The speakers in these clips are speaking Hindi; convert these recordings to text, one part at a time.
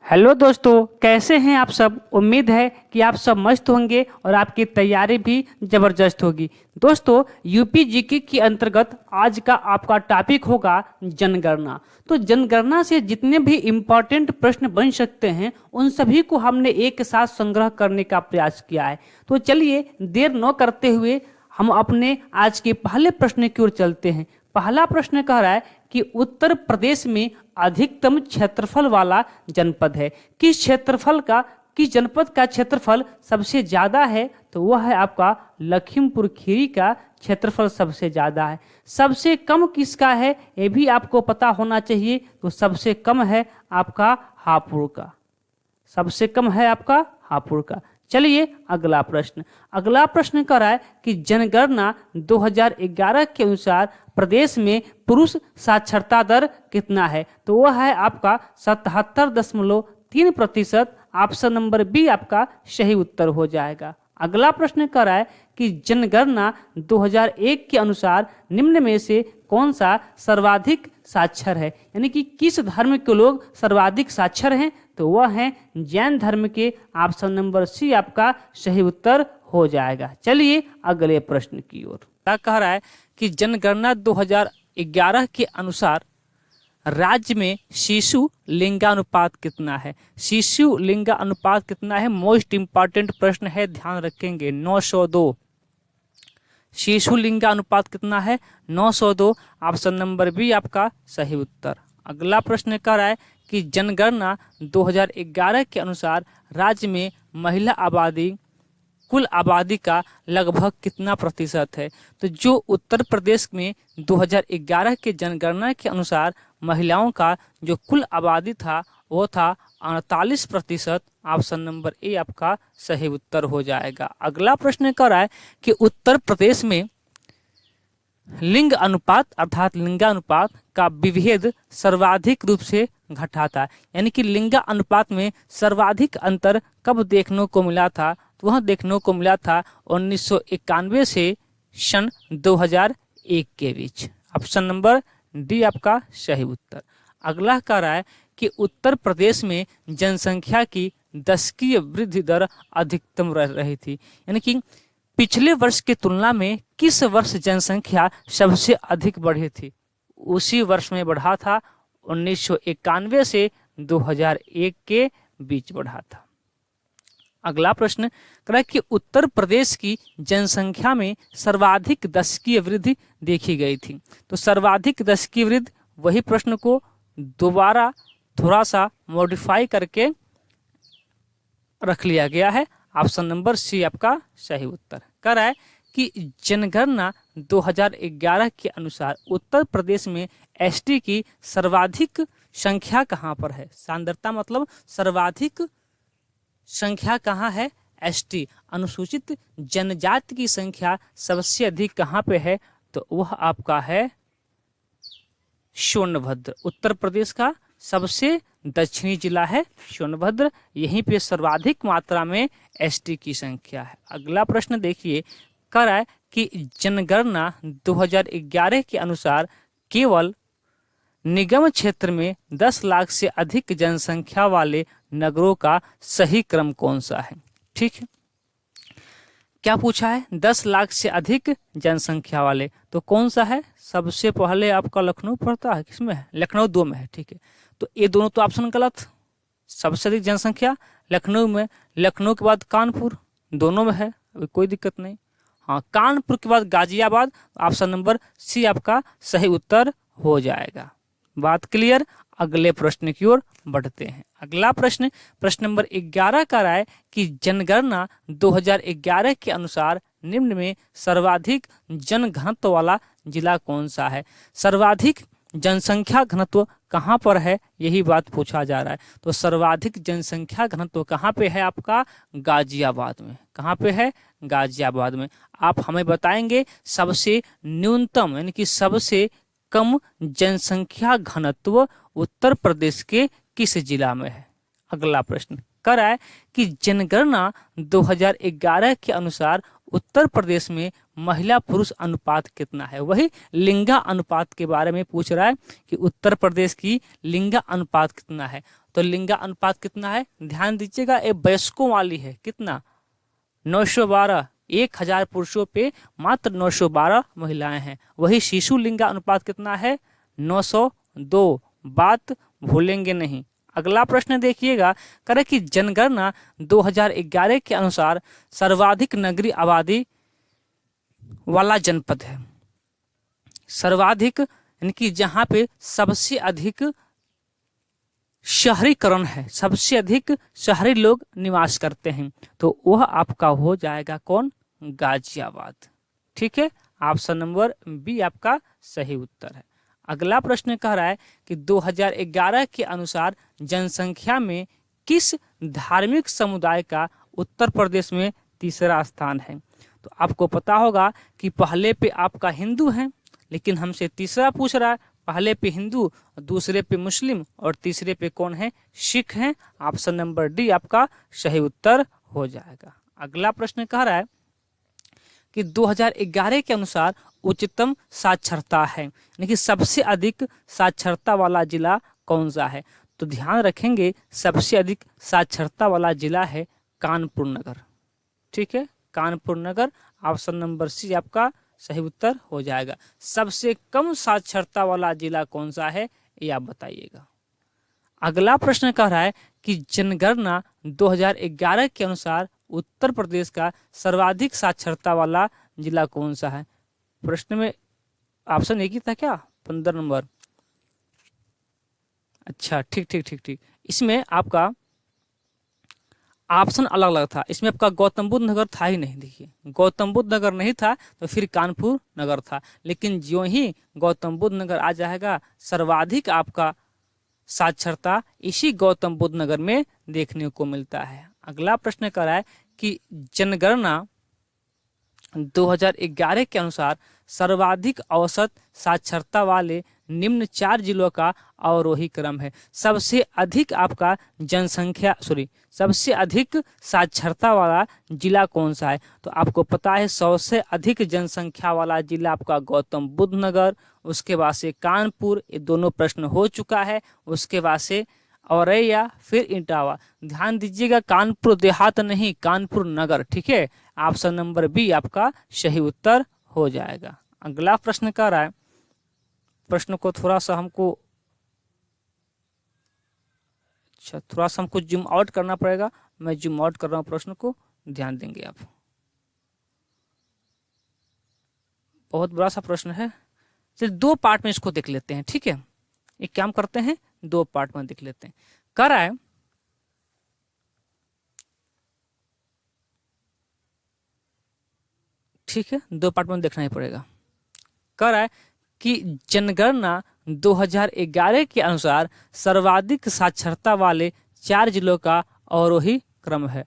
हेलो दोस्तों, कैसे हैं आप सब। उम्मीद है कि आप सब मस्त होंगे और आपकी तैयारी भी ज़बरदस्त होगी। दोस्तों, यूपी जीके के अंतर्गत आज का आपका टॉपिक होगा जनगणना। तो जनगणना से जितने भी इम्पोर्टेंट प्रश्न बन सकते हैं उन सभी को हमने एक साथ संग्रह करने का प्रयास किया है। तो चलिए देर न करते हुए हम अपने आज के पहले प्रश्न की ओर चलते हैं। पहला प्रश्न कह रहा है कि उत्तर प्रदेश में अधिकतम क्षेत्रफल वाला जनपद है। किस जनपद का क्षेत्रफल सबसे ज्यादा है, तो वह है आपका लखीमपुर खीरी का क्षेत्रफल सबसे ज्यादा है। सबसे कम किसका है ये भी आपको पता होना चाहिए। तो सबसे कम है आपका हापुड़ का। सबसे कम है आपका हापुड़ का। चलिए अगला प्रश्न कर रहा है कि जनगणना 2011 के अनुसार प्रदेश में पुरुष साक्षरता दर कितना है, तो वह है आपका 77.3%। ऑप्शन नंबर बी आपका सही उत्तर हो जाएगा। अगला प्रश्न कर रहा है कि जनगणना 2001 के अनुसार निम्न में से कौन सा सर्वाधिक साक्षर है, यानी कि किस धर्म के लोग सर्वाधिक साक्षर हैं, तो वह है जैन धर्म के। ऑप्शन नंबर सी आपका सही उत्तर हो जाएगा। चलिए अगले प्रश्न की ओर। क्या कह रहा है कि जनगणना 2011 के अनुसार राज्य में शिशु लिंगानुपात कितना है। शिशु लिंगानुपात कितना है, मोस्ट इंपॉर्टेंट प्रश्न है, ध्यान रखेंगे। 902। शिशु लिंगानुपात कितना है, 902। ऑप्शन नंबर बी आपका सही उत्तर। अगला प्रश्न कह रहा है कि जनगणना 2011 के अनुसार राज्य में महिला आबादी कुल आबादी का लगभग कितना प्रतिशत है। तो जो उत्तर प्रदेश में 2011 के जनगणना के अनुसार महिलाओं का जो कुल आबादी था वो था 48%। ऑप्शन नंबर ए आपका सही उत्तर हो जाएगा। अगला प्रश्न कर रहा है कि उत्तर प्रदेश में लिंग अनुपात अर्थात लिंगानुपात का विभेद सर्वाधिक रूप से घटा था, यानी कि लिंगा अनुपात में सर्वाधिक अंतर कब देखने को मिला था, तो वह देखने को मिला था 1991 से सन 2001 के बीच। ऑप्शन नंबर डी आपका सही उत्तर। अगला कह रहा है कि उत्तर प्रदेश में जनसंख्या की दशकीय वृद्धि दर अधिकतम रह रही थी, यानी कि पिछले वर्ष की तुलना में किस वर्ष जनसंख्या सबसे अधिक बढ़ी थी। उसी वर्ष में बढ़ा था 1991 से 2001 के बीच बढ़ा था। अगला प्रश्न कह कि उत्तर प्रदेश की जनसंख्या में सर्वाधिक दशकीय वृद्धि देखी गई थी। तो सर्वाधिक दशकीय वृद्धि, वही प्रश्न को दोबारा थोड़ा सा मॉडिफाई करके रख लिया गया है। ऑप्शन नंबर सी आपका सही उत्तर। कह रहा है कि जनगणना 2011 के अनुसार उत्तर प्रदेश में एसटी की सर्वाधिक संख्या कहाँ पर है। सांद्रता मतलब सर्वाधिक संख्या कहाँ है, एसटी अनुसूचित जनजाति की संख्या सबसे अधिक कहाँ पे है, तो वह आपका है सोनभद्र। उत्तर प्रदेश का सबसे दक्षिणी जिला है सोनभद्र, यहीं पे सर्वाधिक मात्रा में एसटी की संख्या है। अगला प्रश्न देखिए, कह रहा है कि जनगणना 2011 के अनुसार केवल निगम क्षेत्र में 10 लाख से अधिक जनसंख्या वाले नगरों का सही क्रम कौन सा है। ठीक है, क्या पूछा है, 10 लाख से अधिक जनसंख्या वाले, तो कौन सा है। सबसे पहले आपका लखनऊ पड़ता है, किसमें है, लखनऊ 2 में है। ठीक है, तो ये दोनों तो ऑप्शन गलत। सबसे अधिक जनसंख्या लखनऊ में, लखनऊ के बाद कानपुर, दोनों में है, अभी कोई दिक्कत नहीं। हाँ, कानपुर के बाद गाजियाबाद। ऑप्शन नंबर सी आपका सही उत्तर हो जाएगा। बात क्लियर। अगले प्रश्न की ओर बढ़ते हैं। अगला प्रश्न नंबर 11 का रहा है कि जनगणना 2011 के अनुसार निम्न में सर्वाधिक जनघनत्व वाला जिला कौन सा है। सर्वाधिक जनसंख्या घनत्व कहाँ पर है, यही बात पूछा जा रहा है। तो सर्वाधिक जनसंख्या घनत्व कहाँ पे है आपका, गाजियाबाद में। कहाँ पे है, गाजियाबाद में। आप हमें बताएंगे सबसे न्यूनतम यानी कि सबसे कम जनसंख्या घनत्व उत्तर प्रदेश के किस जिला में है। अगला प्रश्न कह रहा है कि जनगणना 2011 के अनुसार उत्तर प्रदेश में महिला पुरुष अनुपात कितना है। वही लिंगा अनुपात के बारे में पूछ रहा है कि उत्तर प्रदेश की लिंगा अनुपात कितना है। तो लिंगा अनुपात कितना है, ध्यान दीजिएगा, ये वयस्कों वाली है, कितना 912, 1000 पुरुषों पे मात्र 912 महिलाएं हैं। वही शिशु लिंगा अनुपात कितना है, 902, बात भूलेंगे नहीं। अगला प्रश्न देखिएगा, करे कि जनगणना 2011 के अनुसार सर्वाधिक नगरीय आबादी वाला जनपद है। सर्वाधिक यानी कि जहां पे सबसे अधिक शहरीकरण है, सबसे अधिक शहरी लोग निवास करते हैं, तो वह आपका हो जाएगा कौन, गाजियाबाद। ठीक है, ऑप्शन नंबर बी आपका सही उत्तर है। अगला प्रश्न कह रहा है कि 2011 के अनुसार जनसंख्या में किस धार्मिक समुदाय का उत्तर प्रदेश में तीसरा स्थान है। तो आपको पता होगा कि पहले पे आपका हिंदू है, लेकिन हमसे तीसरा पूछ रहा है, पहले पे हिंदू, दूसरे पे मुस्लिम और तीसरे पे कौन है, सिख हैं। ऑप्शन नंबर डी आपका सही उत्तर हो जाएगा। अगला प्रश्न कह रहा है कि 2011 के अनुसार उच्चतम साक्षरता है, यानी कि सबसे अधिक साक्षरता वाला जिला कौन सा है। तो ध्यान रखेंगे, सबसे अधिक साक्षरता वाला जिला है कानपुर नगर। ठीक है, कानपुर नगर, ऑप्शन नंबर सी आपका सही उत्तर हो जाएगा। सबसे कम साक्षरता वाला जिला कौन सा है, ये आप बताइएगा। अगला प्रश्न कह रहा है कि जनगणना 2011 के अनुसार उत्तर प्रदेश का सर्वाधिक साक्षरता वाला जिला कौन सा है। प्रश्न में ऑप्शन एक ही था क्या, 15 नंबर। अच्छा, ठीक ठीक ठीक ठीक, इसमें आपका ऑप्शन अलग अलग था। इसमें आपका गौतम बुद्ध नगर था ही नहीं। देखिए, गौतम बुद्ध नगर नहीं था तो फिर कानपुर नगर था, लेकिन जो ही गौतम बुद्ध नगर आ जाएगा, सर्वाधिक आपका साक्षरता इसी गौतम बुद्ध नगर में देखने को मिलता है। अगला प्रश्न कर रहा है कि जनगणना 2011 के अनुसार सर्वाधिक औसत साक्षरता वाले निम्न 4 जिलों का अवरोही क्रम है। सबसे अधिक आपका जनसंख्या सबसे अधिक साक्षरता वाला जिला कौन सा है। तो आपको पता है, सबसे अधिक जनसंख्या वाला जिला आपका गौतम बुद्ध नगर, उसके बाद से कानपुर, ये दोनों प्रश्न हो चुका है। उसके बाद से औरैया, फिर इटावा। ध्यान दीजिएगा, कानपुर देहात नहीं, कानपुर नगर। ठीक है, ऑप्शन नंबर बी आपका सही उत्तर हो जाएगा। अगला प्रश्न कर रहा है, प्रश्न को थोड़ा सा हमको जूम आउट करना पड़ेगा। मैं जूम आउट कर रहा हूँ, प्रश्न को ध्यान देंगे आप। बहुत बड़ा सा प्रश्न है, चलिए 2 पार्ट में इसको देख लेते हैं। ठीक है, एक काम करते हैं, 2 पार्ट में देख लेते हैं। कर रहा है ठीक है, 2 पार्ट में देखना ही पड़ेगा। कर रहा है कि जनगणना 2011 के अनुसार सर्वाधिक साक्षरता वाले 4 जिलों का अवरोही क्रम है।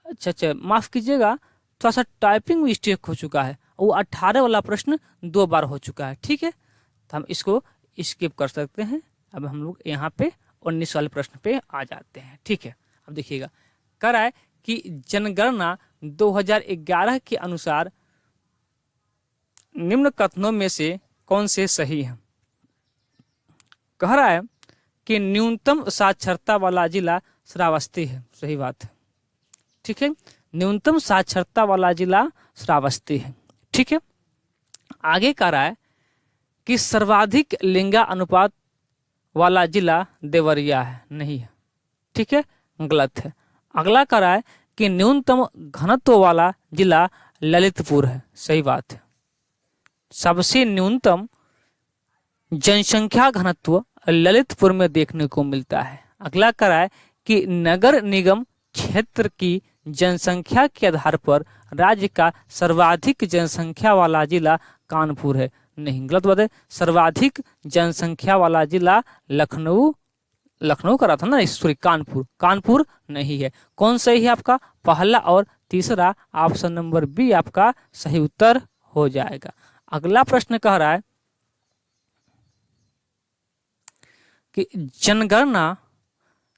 अच्छा, माफ कीजिएगा, थोड़ा सा टाइपिंग मिस्टेक हो चुका है। वो 18 वाला प्रश्न 2 बार हो चुका है। ठीक है, तो हम इसको स्किप कर सकते हैं। अब हम लोग यहाँ पे 19 वाले प्रश्न पे आ जाते हैं। ठीक है, अब देखिएगा, कह रहा है कि जनगणना 2011 के अनुसार निम्न कथनों में से कौन से सही हैं। कह रहा है कि न्यूनतम साक्षरता वाला जिला श्रावस्ती है। सही बात है। ठीक है, न्यूनतम साक्षरता वाला जिला श्रावस्ती है। ठीक है, आगे कह रहा है कि सर्वाधिक लिंगा अनुपात वाला जिला देवरिया है। नहीं है। ठीक है, गलत है। अगला कह रहा है कि न्यूनतम घनत्व वाला जिला ललितपुर है। सही बात है। सबसे न्यूनतम जनसंख्या घनत्व ललितपुर में देखने को मिलता है। अगला कह रहा है कि नगर निगम क्षेत्र की जनसंख्या के आधार पर राज्य का सर्वाधिक जनसंख्या वाला जिला कानपुर है। नहीं, गलत बात है। सर्वाधिक जनसंख्या वाला जिला लखनऊ का रहा था ना, सॉरी, कानपुर नहीं है। कौन सही है आपका, पहला और तीसरा, ऑप्शन नंबर बी आपका सही उत्तर हो जाएगा। अगला प्रश्न कह रहा है कि जनगणना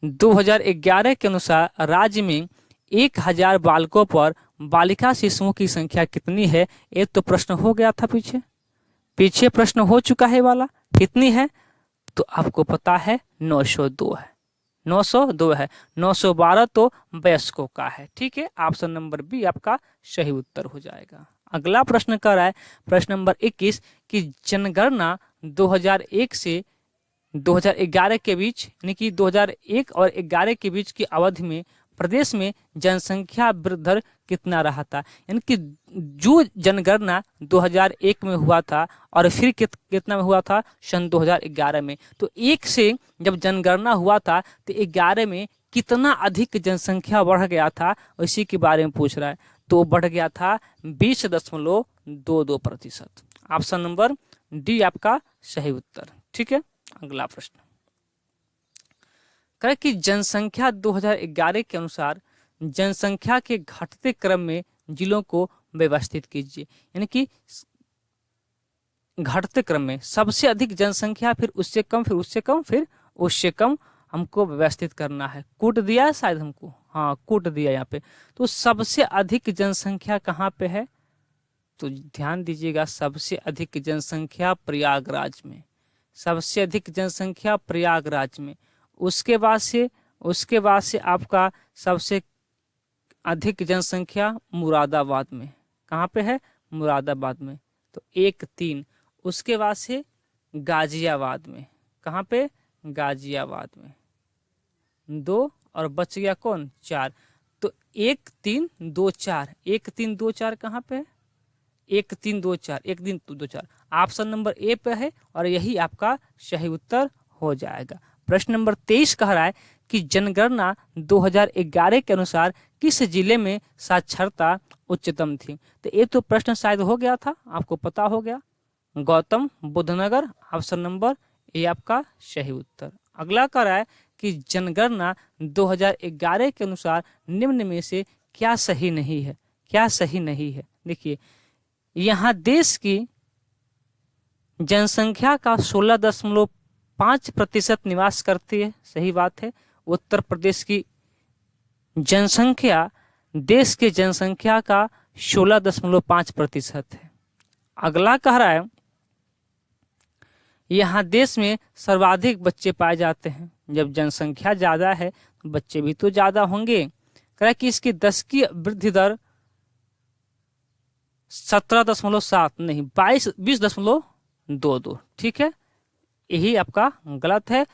2011 के अनुसार राज्य में 1000 बालकों पर बालिका शिशुओं की संख्या कितनी है। एक तो प्रश्न हो गया था, पीछे प्रश्न हो चुका है वाला, कितनी है। तो आपको पता है 902 है। 902 है, 912 तो वयस्कों का है। ठीक है, ऑप्शन नंबर बी आपका सही उत्तर हो जाएगा। अगला प्रश्न कर रहा है प्रश्न नंबर 21 कि जनगणना 2001 से 2011 के बीच, यानी कि 2001 और 11 के बीच की अवधि में प्रदेश में जनसंख्या वृद्धि दर कितना रहा था। यानी कि जो जनगणना 2001 में हुआ था और फिर कितना में हुआ था, सन 2011 में। तो एक से जब जनगणना हुआ था तो 11 में कितना अधिक जनसंख्या बढ़ गया था, इसी के बारे में पूछ रहा है। तो बढ़ गया था 20.22%। ऑप्शन नंबर डी आपका सही उत्तर। ठीक है, अगला प्रश्न करें कि जनसंख्या 2011 के अनुसार जनसंख्या के घटते क्रम में जिलों को व्यवस्थित कीजिए। यानी कि घटते क्रम में सबसे अधिक जनसंख्या, फिर उससे कम, फिर उससे कम, फिर उससे कम हमको व्यवस्थित करना है। कूट दिया है शायद हमको, हाँ कूट दिया यहाँ पे। तो सबसे अधिक जनसंख्या कहाँ पे है, तो ध्यान दीजिएगा, सबसे अधिक जनसंख्या प्रयागराज में, सबसे अधिक जनसंख्या प्रयागराज में। उसके बाद से आपका सबसे अधिक जनसंख्या मुरादाबाद में। कहाँ पे है, मुरादाबाद में, तो 1-3। उसके बाद से गाजियाबाद में। कहाँ पे, गाजियाबाद में 2, और बच गया कौन, 4। तो 1-3-2-4, 1-3-2-4 कहाँ पे है, 1-3-2-4, 1-3-2-4 ऑप्शन नंबर ए पे है, और यही आपका सही उत्तर हो जाएगा। प्रश्न नंबर 23 कह रहा है कि जनगणना 2011 के अनुसार किस जिले में साक्षरता उच्चतम थी। तो ये तो प्रश्न शायद हो गया था, आपको पता हो गया, गौतम बुद्ध नगर। ऑप्शन नंबर ए आपका सही उत्तर। अगला कह रहा है कि जनगणना 2011 के अनुसार निम्न में से क्या सही नहीं है, क्या सही नहीं है। देखिए, यहाँ देश की जनसंख्या का 16.5% निवास करती है, सही बात है। उत्तर प्रदेश की जनसंख्या देश के जनसंख्या का 16.5% है। अगला कह रहा है यहाँ देश में सर्वाधिक बच्चे पाए जाते हैं। जब जनसंख्या ज्यादा है तो बच्चे भी तो ज्यादा होंगे। कह रहा है कि इसकी 10 की वृद्धि दर 17.7 नहीं 20.22। ठीक है, यही आपका गलत है।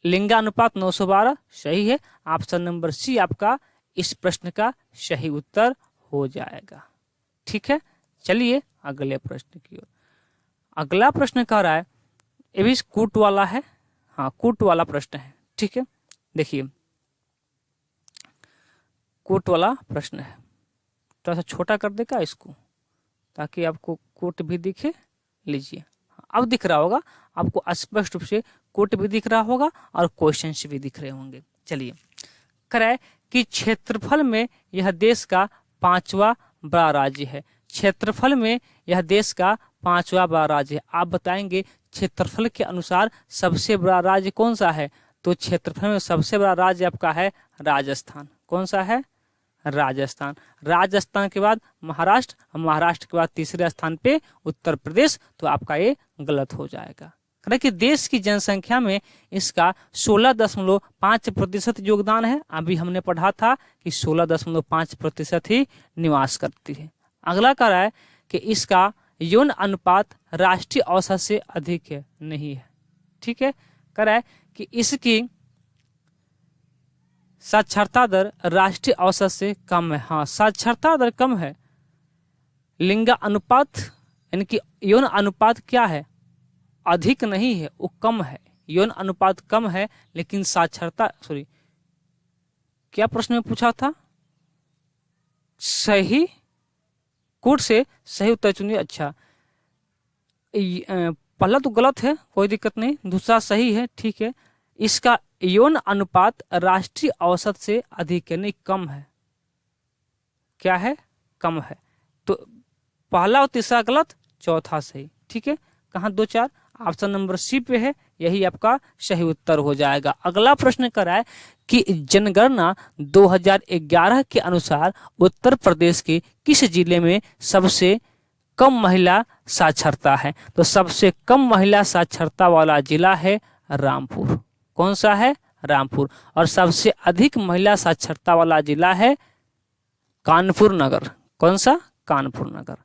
लिंगानुपात 912 सही है। ऑप्शन नंबर सी आपका इस प्रश्न का सही उत्तर हो जाएगा। ठीक है, चलिए अगले प्रश्न की ओर। अगला प्रश्न कह रहा है, ये भी कूट वाला है, हाँ कूट वाला प्रश्न है। ठीक है, देखिए कूट वाला प्रश्न है, थोड़ा सा छोटा कर देगा इसको ताकि आपको कोट भी दिखे। लीजिए, अब दिख रहा होगा आपको, स्पष्ट रूप से कोट भी दिख रहा होगा और क्वेश्चंस भी दिख रहे होंगे। चलिए, कराए कि क्षेत्रफल में यह देश का 5वां बड़ा राज्य है। क्षेत्रफल में यह देश का 5वां बड़ा राज्य है। आप बताएंगे क्षेत्रफल के अनुसार सबसे बड़ा राज्य कौन सा है। तो क्षेत्रफल में सबसे बड़ा राज्य आपका है राजस्थान। कौन सा है, राजस्थान। राजस्थान के बाद महाराष्ट्र, महाराष्ट्र के बाद तीसरे स्थान पे उत्तर प्रदेश। तो आपका ये गलत हो जाएगा। कि देश की जनसंख्या में इसका 16.5% योगदान है। अभी हमने पढ़ा था कि 16.5% ही निवास करती है। अगला कह रहा है कि इसका यौन अनुपात राष्ट्रीय औसत से अधिक है, नहीं है। ठीक है, कह रहा है कि इसकी साक्षरता दर राष्ट्रीय औसत से कम है। हाँ, साक्षरता दर कम है। लिंग अनुपात यानी कि यौन अनुपात क्या है, अधिक नहीं है, वो कम है। यौन अनुपात कम है लेकिन साक्षरता, सॉरी क्या प्रश्न में पूछा था, सही कोट से सही उत्तर चुनिए। अच्छा, पहला तो गलत है, कोई दिक्कत नहीं, दूसरा सही है। ठीक है, इसका यौन अनुपात राष्ट्रीय औसत से अधिक है, नहीं कम है। क्या है, कम है। तो पहला और तीसरा गलत, चौथा सही। ठीक है, कहाँ 2, 4, ऑप्शन नंबर सी पे है, यही आपका सही उत्तर हो जाएगा। अगला प्रश्न कर रहा है कि जनगणना 2011 के अनुसार उत्तर प्रदेश के किस जिले में सबसे कम महिला साक्षरता है। तो सबसे कम महिला साक्षरता वाला जिला है रामपुर। कौन सा है, रामपुर। और सबसे अधिक महिला साक्षरता वाला जिला है कानपुर नगर। कौन सा? कानपुर नगर।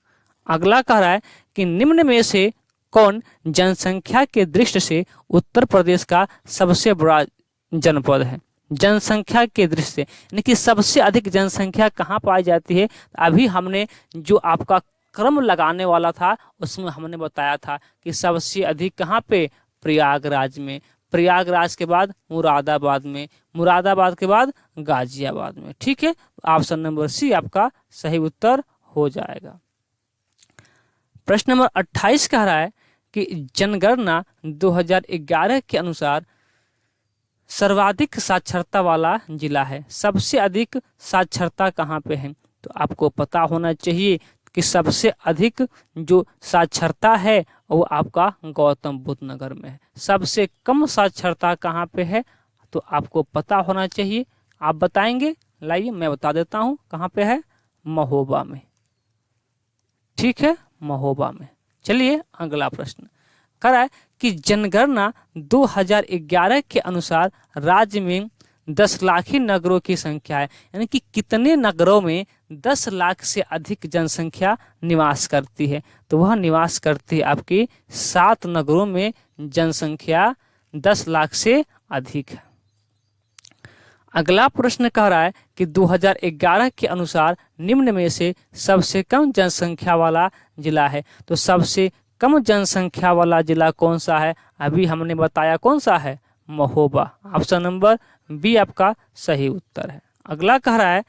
अगला कह रहा है कि निम्न में से कौन जनसंख्या के दृष्टि से उत्तर प्रदेश का सबसे बड़ा जनपद है? जनसंख्या के दृष्टि से यानी कि सबसे अधिक जनसंख्या कहाँ पाई जाती है? अभी हमने जो आपका क्रम लगाने वाला था उसमें हमने बताया था कि सबसे अधिक कहाँ पे? प्रयागराज में। प्रयागराज के बाद मुरादाबाद में, मुरादाबाद के बाद गाजियाबाद में। ठीक है, ऑप्शन नंबर सी आपका सही उत्तर हो जाएगा। प्रश्न नंबर 28 कह रहा है कि जनगणना 2011 के अनुसार सर्वाधिक साक्षरता वाला जिला है। सबसे अधिक साक्षरता कहाँ पे है? तो आपको पता होना चाहिए कि सबसे अधिक जो साक्षरता है वो आपका गौतम बुद्ध नगर में है। सबसे कम साक्षरता कहाँ पे है? तो आपको पता होना चाहिए। आप बताएंगे? लाइए मैं बता देता हूँ कहाँ पे है। महोबा में। ठीक है, महोबा में। चलिए अगला प्रश्न कह रहा है कि जनगणना 2011 के अनुसार राज्य में 10 लाखी नगरों की संख्या है, यानी कि कितने नगरों में 10 लाख से अधिक जनसंख्या निवास करती है? तो वह निवास करती है आपकी 7 नगरों में जनसंख्या 10 लाख से अधिक है। अगला प्रश्न कह रहा है कि 2011 के अनुसार निम्न में से सबसे कम जनसंख्या वाला जिला है। तो सबसे कम जनसंख्या वाला जिला कौन सा है? अभी हमने बताया कौन सा है? महोबा। ऑप्शन नंबर बी आपका सही उत्तर है। अगला कह रहा है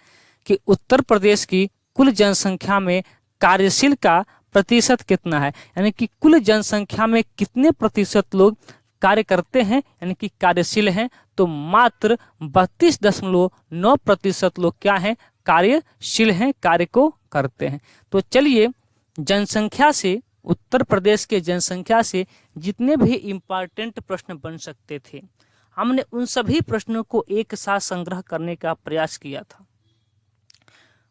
कि उत्तर प्रदेश की कुल जनसंख्या में कार्यशील का प्रतिशत कितना है? यानी कि कुल जनसंख्या में कितने प्रतिशत लोग कार्य करते हैं, यानी कि कार्यशील हैं? तो मात्र 32.9% लोग क्या हैं? कार्यशील हैं, कार्य को करते हैं। तो चलिए जनसंख्या से, उत्तर प्रदेश के जनसंख्या से जितने भी इम्पॉर्टेंट प्रश्न बन सकते थे हमने उन सभी प्रश्नों को एक साथ संग्रह करने का प्रयास किया था।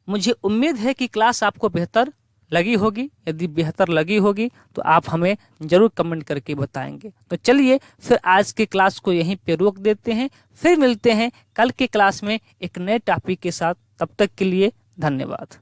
मुझे उम्मीद है कि क्लास आपको बेहतर लगी होगी। यदि बेहतर लगी होगी तो आप हमें जरूर कमेंट करके बताएंगे। तो चलिए फिर आज के क्लास को यहीं पे रोक देते हैं, फिर मिलते हैं कल के क्लास में एक नए टॉपिक के साथ। तब तक के लिए धन्यवाद।